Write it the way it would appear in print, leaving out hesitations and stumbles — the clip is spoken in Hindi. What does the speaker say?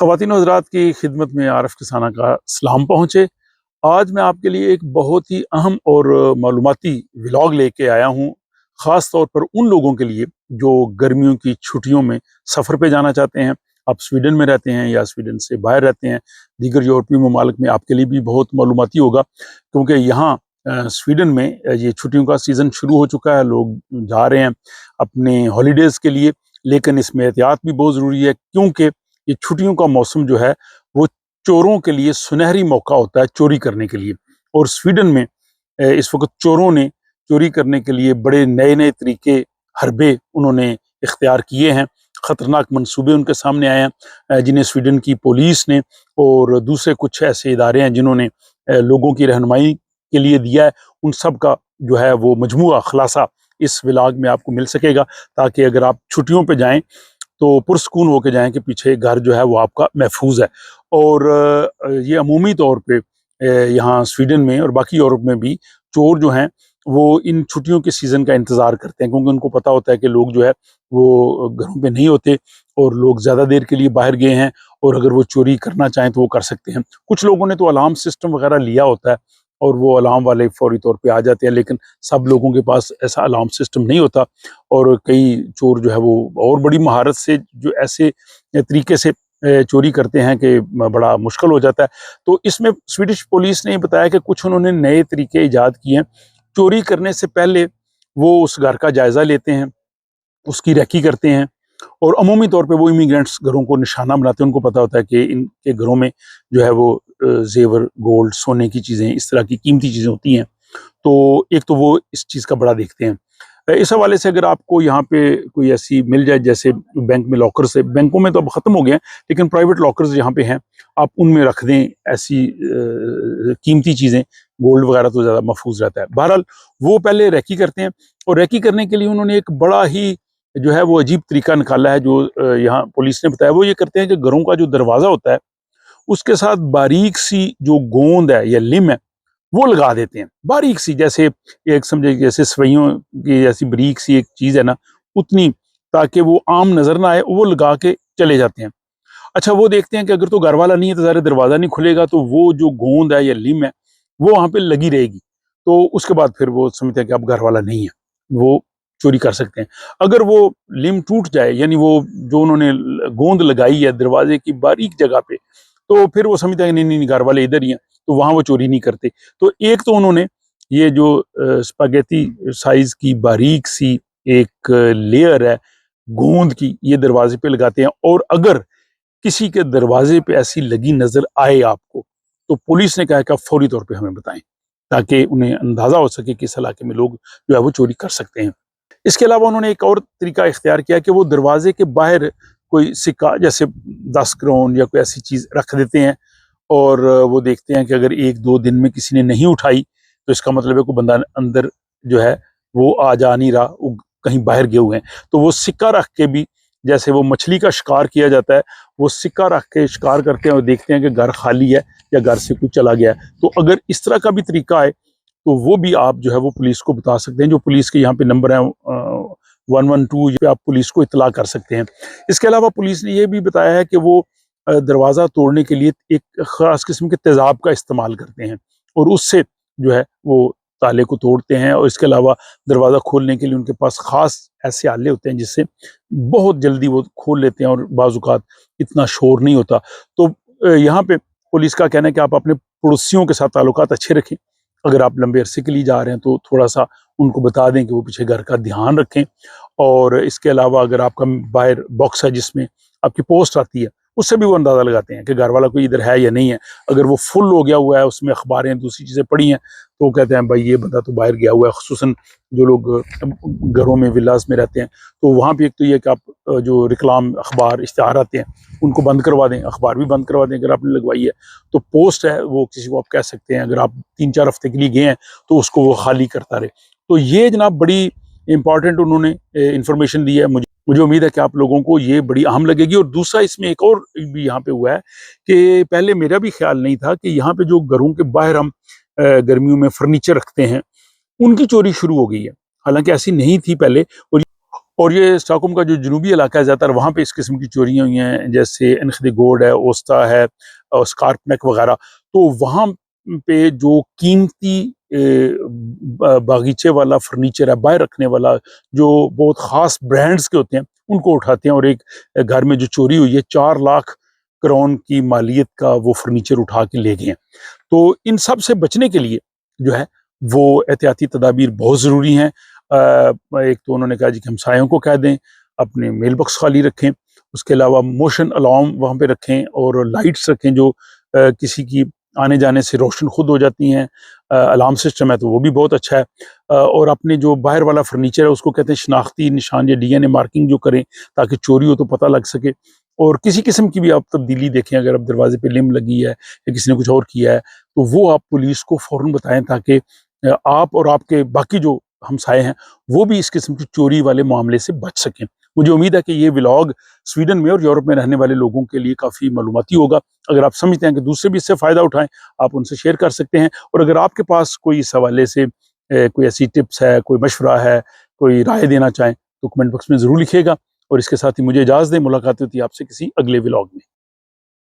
ख़वातीन और हज़रात की खिदमत में आरफ किसाना का सलाम पहुँचे। आज मैं आपके लिए एक बहुत ही अहम और मालूमाती व्लॉग लेके आया हूँ, ख़ास तौर पर उन लोगों के लिए जो गर्मियों की छुट्टियों में सफ़र पे जाना चाहते हैं। आप स्वीडन में रहते हैं या स्वीडन से बाहर रहते हैं, दीगर यूरोपीय ममालिक में आपके लिए भी बहुत मालूमाती होगा, क्योंकि यहाँ स्वीडन में ये छुट्टियों का सीज़न शुरू हो चुका है। लोग जा रहे हैं अपने हॉलीडेज़ के लिए, लेकिन इसमें एहतियात भी बहुत ज़रूरी है, क्योंकि ये छुट्टियों का मौसम जो है वो चोरों के लिए सुनहरी मौका होता है चोरी करने के लिए। और स्वीडन में इस वक्त चोरों ने चोरी करने के लिए बड़े नए नए तरीके, हरबे उन्होंने इख्तियार किए हैं। ख़तरनाक मंसूबे उनके सामने आए हैं, जिन्हें स्वीडन की पुलिस ने और दूसरे कुछ ऐसे इदारे हैं जिन्होंने लोगों की रहनुमाई के लिए दिया है। उन सब का जो है वो मजमूआ खुलासा इस व्लॉग में आपको मिल सकेगा, ताकि अगर आप छुट्टियों पे जाएं तो पुरस्कून होके जाएं कि पीछे घर जो है वो आपका महफूज है। और ये अमूमी तौर पे यहाँ स्वीडन में और बाकी यूरोप में भी चोर जो हैं वो इन छुट्टियों के सीज़न का इंतज़ार करते हैं, क्योंकि उनको पता होता है कि लोग जो है वो घरों पे नहीं होते और लोग ज़्यादा देर के लिए बाहर गए हैं, और अगर वो चोरी करना चाहें तो वो कर सकते हैं। कुछ लोगों ने तो अलार्म सिस्टम वगैरह लिया होता है और वो अलार्म वाले फौरी तौर पे आ जाते हैं, लेकिन सब लोगों के पास ऐसा अलार्म सिस्टम नहीं होता। और कई चोर जो है वो और बड़ी महारत से जो ऐसे तरीके से चोरी करते हैं कि बड़ा मुश्किल हो जाता है। तो इसमें स्वीडिश पुलिस ने बताया कि कुछ उन्होंने नए तरीके ईजाद किए हैं। चोरी करने से पहले वो उस घर का जायज़ा लेते हैं, उसकी रेकी करते हैं, और अमूमी तौर पे वो इमिग्रेंट्स घरों को निशाना बनाते हैं। उनको पता होता है कि इनके घरों में जो है वो ज़ेवर, गोल्ड, सोने की चीज़ें, इस तरह की कीमती चीज़ें होती हैं। तो एक तो वो इस चीज़ का बड़ा देखते हैं। इस हवाले से अगर आपको यहाँ पे कोई ऐसी मिल जाए, जैसे बैंक में लॉकर्स है, बैंकों में तो अब ख़त्म हो गए हैं, लेकिन प्राइवेट लॉकर्स जहाँ पे हैं, आप उनमें रख दें ऐसी कीमती चीज़ें, गोल्ड वगैरह तो ज़्यादा महफूज रहता है। बहरहाल वो पहले रेकी करते हैं, और रेकी करने के लिए उन्होंने एक बड़ा ही जो है वो अजीब तरीका निकाला है, जो यहाँ पुलिस ने बताया। वो ये करते हैं कि घरों का जो दरवाज़ा होता है उसके साथ बारीक सी जो गोंद है या लिम है वो लगा देते हैं, बारीक सी, जैसे एक समझे जैसे सवैयों की जैसी बारीक सी एक चीज़ है ना, उतनी, ताकि वो आम नज़र ना आए, वो लगा के चले जाते हैं। अच्छा, वो देखते हैं कि अगर तो घर वाला नहीं है तो ज़ाहिर है दरवाज़ा नहीं खुलेगा, तो वो जो गोंद है या लिम है वो वहाँ पे लगी रहेगी। तो उसके बाद फिर वो समझते हैं कि अब घर वाला नहीं है, वो चोरी कर सकते हैं। अगर वो लिम टूट जाए, यानी वो जो उन्होंने गोंद लगाई है दरवाजे की बारीक जगह पे, तो फिर वो समझते हैं कि नहीं नहीं, घर वाले इधर ही हैं, तो वहाँ वो चोरी नहीं करते। तो एक तो उन्होंने ये जो स्पैगेटी साइज़ की बारीक सी एक लेयर है गोंद की, ये दरवाजे पे लगाते हैं। और अगर किसी के दरवाजे पे ऐसी लगी नजर आए आपको, तो पुलिस ने कहा कि आप फौरी तौर पे हमें बताएं, ताकि उन्हें अंदाजा हो सके कि इस इलाके में लोग जो है वो चोरी कर सकते हैं। इसके अलावा उन्होंने एक और तरीका इख्तियार किया कि वो दरवाजे के बाहर कोई सिक्का, जैसे 10 क्रोन या कोई ऐसी चीज रख देते हैं, और वो देखते हैं कि अगर 1-2 दिन में किसी ने नहीं उठाई, तो इसका मतलब है कोई बंदा अंदर जो है वो आ जा नहीं रहा, वो कहीं बाहर गए हुए हैं। तो वो सिक्का रख के भी, जैसे वो मछली का शिकार किया जाता है, वो सिक्का रख के शिकार करते हैं और देखते हैं कि घर खाली है या घर से कुछ चला गया है। तो अगर इस तरह का भी तरीका है, तो वो भी आप जो है वो पुलिस को बता सकते हैं। जो पुलिस के यहाँ पे नंबर है 112 पे आप पुलिस को इत्तला कर सकते हैं। इसके अलावा पुलिस ने ये भी बताया है कि वो दरवाज़ा तोड़ने के लिए एक ख़ास किस्म के तेज़ाब का इस्तेमाल करते हैं, और उससे जो है वो ताले को तोड़ते हैं। और इसके अलावा दरवाज़ा खोलने के लिए उनके पास ख़ास ऐसे आले होते हैं जिससे बहुत जल्दी वो खोल लेते हैं, और बाज़ औक़ात इतना शोर नहीं होता। तो यहाँ पे पुलिस का कहना है कि आप अपने पड़ोसियों के साथ ताल्लुकात अच्छे रखें। अगर आप लंबे अरसे के लिए जा रहे हैं तो थोड़ा सा उनको बता दें कि वो पीछे घर का ध्यान रखें। और इसके अलावा अगर आपका बाहर बॉक्स है जिसमें आपकी पोस्ट आती है, उससे भी वो अंदाज़ा लगाते हैं कि घर वाला कोई इधर है या नहीं है। अगर वो फुल हो गया हुआ है, उसमें अखबारें दूसरी चीज़ें पड़ी हैं, तो वो कहते हैं भाई ये बंदा तो बाहर गया हुआ है। खुसूसन जो लोग घरों में, विलास में रहते हैं, तो वहाँ पे एक तो ये कि आप जो रिक्लाम अखबार इश्तिहार आते हैं उनको बंद करवा दें, अखबार भी बंद करवा दें अगर आपने लगवाई है। तो पोस्ट है वो किसी को आप कह सकते हैं, अगर आप 3-4 हफ्ते के लिए गए हैं तो उसको वो खाली करता रहे। तो ये जनाब बड़ी इंपॉर्टेंट उन्होंने इंफॉर्मेशन दी है। मुझे उम्मीद है कि आप लोगों को ये बड़ी अहम लगेगी। और दूसरा इसमें एक और भी यहाँ पे हुआ है कि पहले मेरा भी ख्याल नहीं था कि यहाँ पे जो घरों के बाहर हम गर्मियों में फर्नीचर रखते हैं, उनकी चोरी शुरू हो गई है। हालांकि ऐसी नहीं थी पहले, और और ये स्टॉकहोम का जो जनूबी इलाका है, ज़्यादातर वहाँ पे इस किस्म की चोरियाँ हुई हैं, जैसे एनख्दी गोड है, ओस्ता है और स्कार्पनेक वगैरह। तो वहाँ पे जो कीमती बागीचे वाला फर्नीचर है, बाहर रखने वाला, जो बहुत ख़ास ब्रांड्स के होते हैं, उनको उठाते हैं। और एक घर में जो चोरी हुई है, 4 लाख करोड़ की मालियत का वो फर्नीचर उठा के ले गए हैं। तो इन सब से बचने के लिए जो है वो एहतियाती तदाबीर बहुत ज़रूरी हैं। एक तो उन्होंने कहा जी कि हमसायों को कह दें, अपने मेल बॉक्स खाली रखें, उसके अलावा मोशन अलार्म वहाँ पे रखें और लाइट्स रखें जो किसी की आने जाने से रोशन खुद हो जाती हैं। अलार्म सिस्टम है तो वो भी बहुत अच्छा है। और अपने जो बाहर वाला फर्नीचर है उसको कहते हैं शनाख्ती निशान या डीएनए मार्किंग जो करें, ताकि चोरी हो तो पता लग सके। और किसी किस्म की भी आप तब्दीली देखें, अगर अब दरवाजे पे लिम लगी है या किसी ने कुछ और किया है, तो वो आप पुलिस को फ़ौरन बताएं, ताकि आप और आपके बाकी जो हमसाए हैं वो भी इस किस्म की चोरी वाले मामले से बच सकें। मुझे उम्मीद है कि ये व्लॉग स्वीडन में और यूरोप में रहने वाले लोगों के लिए काफ़ी मालूमाती होगा। अगर आप समझते हैं कि दूसरे भी इससे फ़ायदा उठाएं, आप उनसे शेयर कर सकते हैं। और अगर आपके पास कोई इस हवाले से कोई ऐसी टिप्स है, कोई मशवरा है, कोई राय देना चाहें, तो कमेंट बॉक्स में ज़रूर लिखिएगा। और इसके साथ ही मुझे इजाज़त दें, मुलाकात होती है आपसे किसी अगले व्लॉग में।